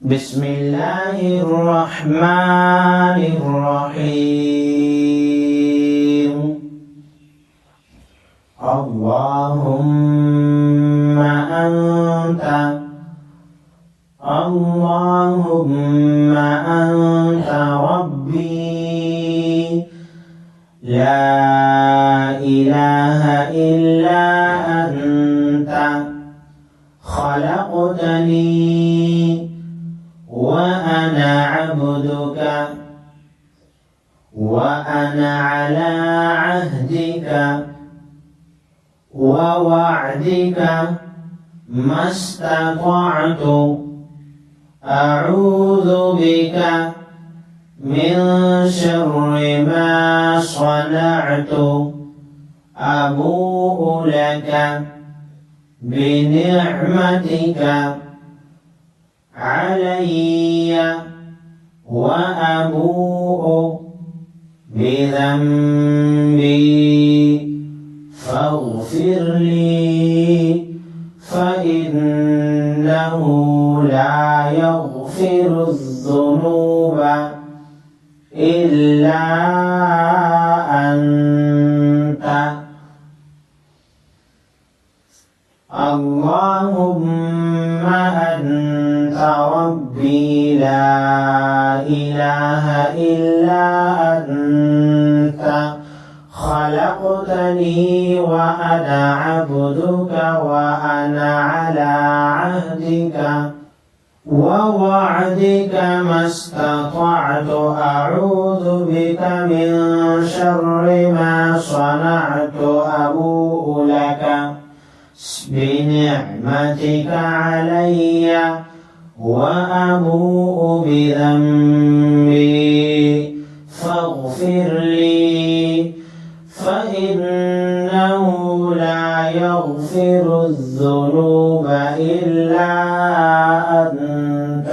بسم الله الرحمن الرحيم. اللهم أنت ربي لا إله إلا أنت خلقتني وأنا عبدك وأنا على عهدك ووعدك ما استطعت أعوذ بك من شر ما صنعت أبوء لك بنعمتك علي وأبوء بذنبي فاغفر لي فإنه لا يغفر الذنوب إلا أنت. اللهم أنت ربي لا إله إلا أنت خلقتني وأنا عبدك وأنا على عهدك ووعدك ما استطعت أعوذ بك من شر ما صنعت أبوء لك بنعمتك علي وأبوء بذنبي فاغفر لي فإنه لا يغفر الذنوب إلا أنت.